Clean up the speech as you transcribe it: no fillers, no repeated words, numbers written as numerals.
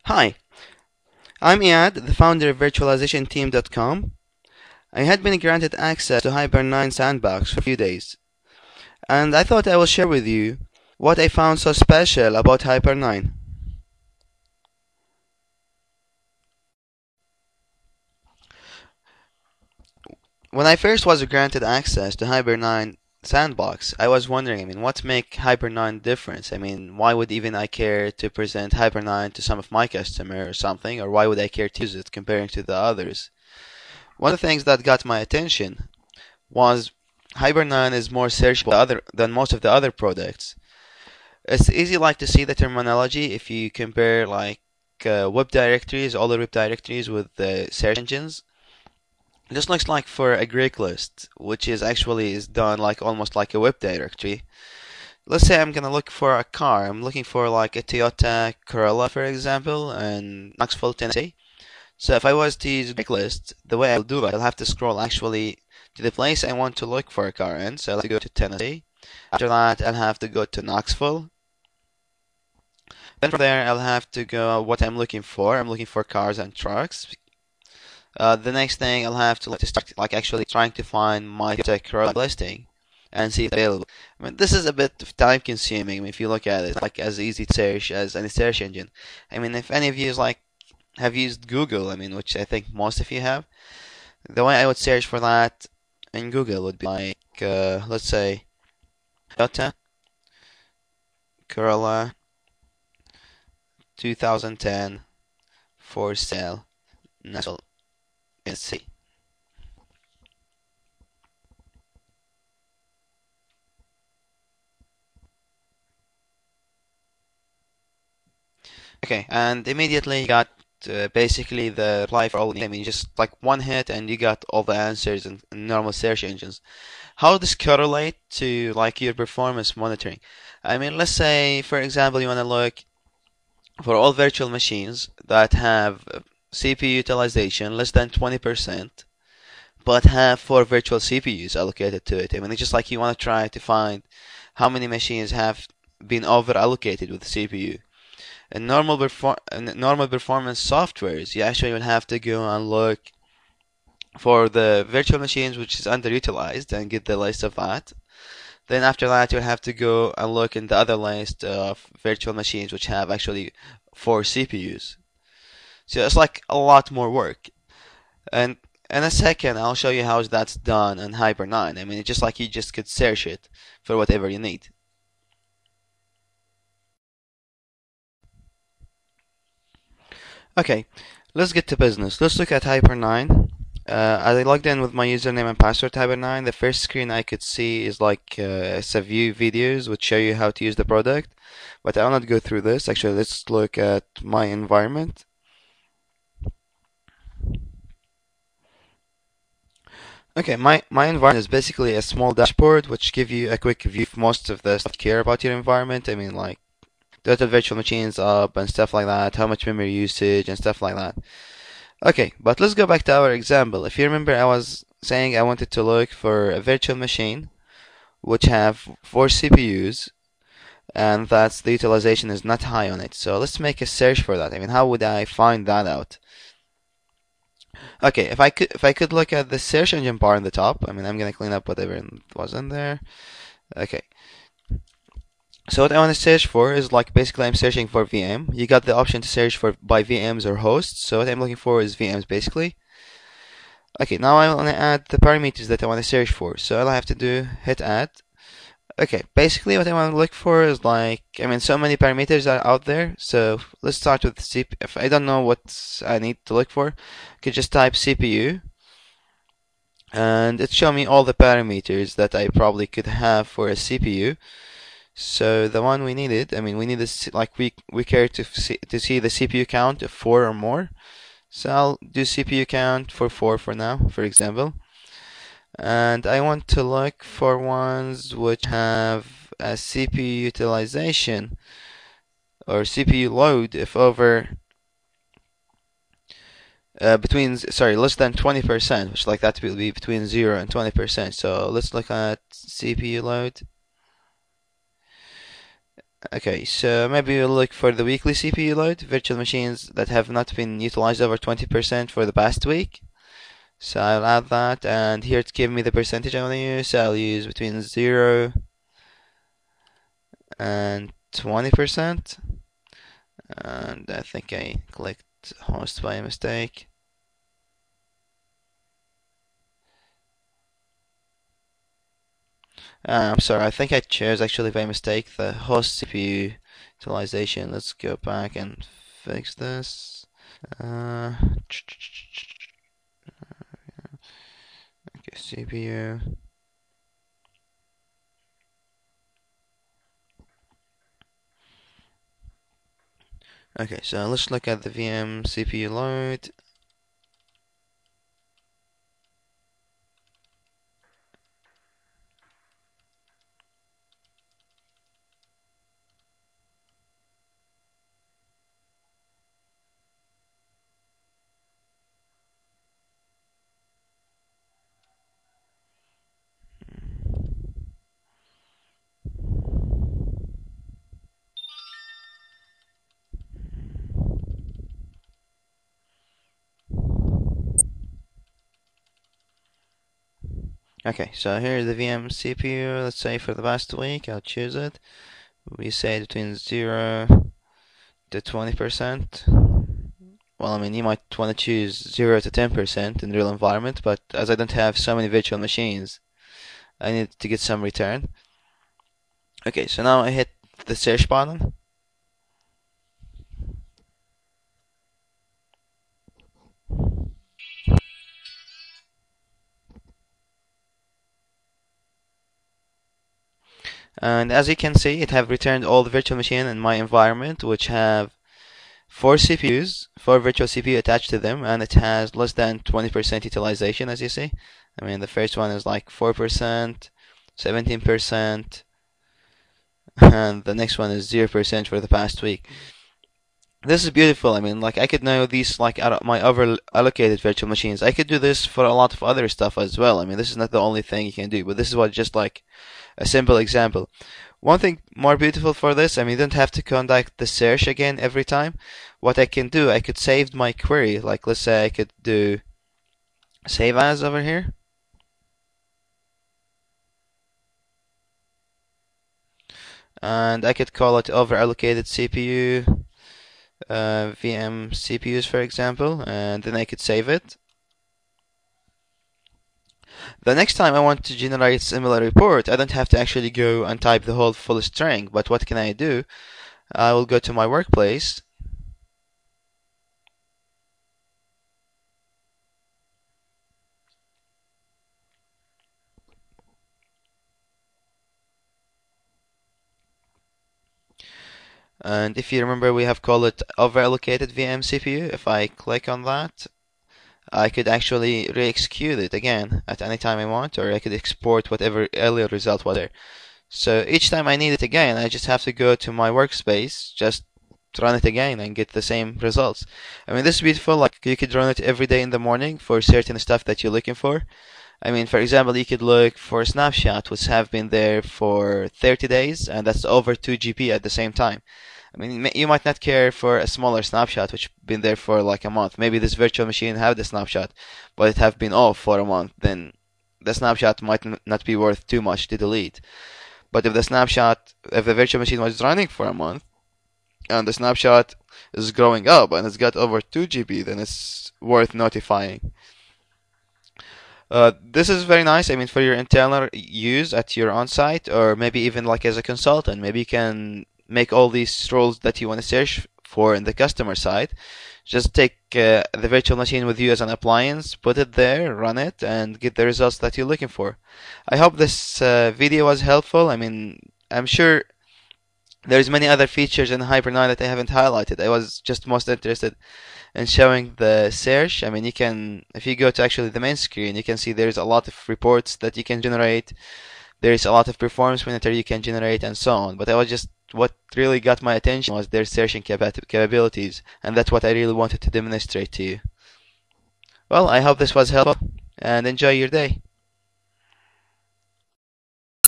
Hi, I'm Iyad, the founder of virtualizationteam.com. I had been granted access to Hyper9 Sandbox for a few days, and I thought I will share with you what I found so special about Hyper9. When I first was granted access to Hyper9 Sandbox, I was wondering, what make Hyper9 different? Why would even I care to present Hyper9 to some of my customers or something, or why would I care to use it comparing to the others? One of the things that got my attention was Hyper9 is more searchable than most of the other products. It's easy to see the terminology if you compare web directories, all the web directories with the search engines. This looks like for a Greek list, which is done almost like a web directory. Let's say I'm gonna look for a car. I'm looking for a Toyota Corolla, for example, in Knoxville, Tennessee. So if I was to use Greek list, the way I'll do that, I'll have to scroll actually to the place I want to look for a car in. So I'll have to go to Tennessee. After that, I'll have to go to Knoxville. Then from there, I'll have to go what I'm looking for. I'm looking for cars and trucks. The next thing I'll have to start actually trying to find my Corolla listing and see if it's available. This is a bit time consuming. If you look at it, as easy to search as any search engine. If any of you have used Google, which I think most of you have, the way I would search for that in Google would be let's say Toyota Corolla 2010 for sale, Knoxville, Tennessee. Okay, and immediately you got basically the reply for all. Just one hit and you got all the answers in normal search engines. How does this correlate to your performance monitoring? Let's say for example you want to look for all virtual machines that have CPU utilization less than 20%, but have 4 virtual CPUs allocated to it. It's just you want to try to find how many machines have been over allocated with the CPU. In normal performance softwares, you actually will have to go and look for the virtual machines which is underutilized and get the list of that. Then after that, you'll have to go and look in the other list of virtual machines which have actually 4 CPUs. So it's a lot more work. And in a second, I'll show you how that's done in Hyper9. It's just you just could search it for whatever you need. Okay, let's get to business. Let's look at Hyper9. As I logged in with my username and password to Hyper9, the first screen I could see is it's a view videos which show you how to use the product. But I'll not go through this. Actually, let's look at my environment. Okay, my environment is basically a small dashboard which give you a quick view of most of the stuff you care about your environment. Total virtual machines up and stuff like that, how much memory usage and stuff like that. Okay, but let's go back to our example. If you remember, I was saying I wanted to look for a virtual machine which have 4 CPUs and that's the utilization is not high on it. So let's make a search for that. How would I find that out? Okay, if I could look at the search engine bar on the top, I'm gonna clean up whatever was in there. Okay. So what I want to search for is basically I'm searching for VM. You got the option to search for by VMs or hosts. So what I'm looking for is VMs basically. Okay, now I want to add the parameters that I want to search for. So all I have to do, hit add. Okay, basically what I want to look for is so many parameters are out there. So let's start with CPU. If I don't know what I need to look for, I could just type CPU. And it show me all the parameters that I probably could have for a CPU. So the one we needed, we need this we care to see the CPU count of 4 or more. So I'll do CPU count for 4 for now, for example. And I want to look for ones which have a CPU utilization or CPU load if over less than 20%, which that will be between 0 and 20%. So let's look at CPU load. Okay, so maybe we'll look for the weekly CPU load, virtual machines that have not been utilized over 20% for the past week. So I'll add that, and here it's giving me the percentage I want to use. So I'll use between 0 and 20%. And I think I clicked host by mistake. I'm sorry, I think I chose actually by mistake the host CPU utilization. Let's go back and fix this. Uh, okay, CPU. Okay, so let's look at the VM CPU load. Okay, so here's the VM CPU. Let's say for the past week, I'll choose it. We say between 0 to 20%. Well, I mean, you might want to choose 0 to 10% in real environment, but as I don't have so many virtual machines, I need to get some return. Okay, so now I hit the search button. And as you can see, it have returned all the virtual machine in my environment, which have 4 CPUs, 4 virtual CPU attached to them, and it has less than 20% utilization, as you see. I mean, the first one is like 4%, 17%, and the next one is 0% for the past week. This is beautiful. I mean, like I could know these like out of my over allocated virtual machines. I could do this for a lot of other stuff as well. I mean, this is not the only thing you can do, but this is what just like a simple example. One thing more beautiful for this, I mean, you don't have to conduct the search again every time. What I can do, I could save my query. Like, let's say I could do save as over here. And I could call it over allocated CPU, VM CPUs, for example, and then I could save it. The next time I want to generate similar report, I don't have to actually go and type the whole full string, but what can I do? I will go to my workplace. And if you remember, we have called it overallocated VM CPU. If I click on that, I could actually re-execute it again at any time I want, or I could export whatever earlier result was there. So each time I need it again, I just have to go to my workspace, just run it again and get the same results. I mean, this is beautiful. Like you could run it every day in the morning for certain stuff that you're looking for. I mean, for example, you could look for a snapshot which have been there for 30 days, and that's over 2 GB at the same time. I mean, you might not care for a smaller snapshot which been there for like a month. Maybe this virtual machine have the snapshot, but it have been off for a month. Then the snapshot might not be worth too much to delete. But if the virtual machine was running for a month, and the snapshot is growing up and it's got over 2 GB, then it's worth notifying. This is very nice. I mean, for your internal use at your on-site, or maybe even like as a consultant, maybe you can make all these roles that you want to search for in the customer side. Just take the virtual machine with you as an appliance, put it there, run it, and get the results that you're looking for. I hope this video was helpful. I mean, I'm sure there's many other features in Hyper9 that I haven't highlighted. I was just most interested in showing the search. I mean, you can, if you go to actually the main screen, you can see there's a lot of reports that you can generate. There's a lot of performance monitor you can generate and so on. But I was just, what really got my attention was their searching capabilities, and that's what I really wanted to demonstrate to you. Well, I hope this was helpful, and enjoy your day.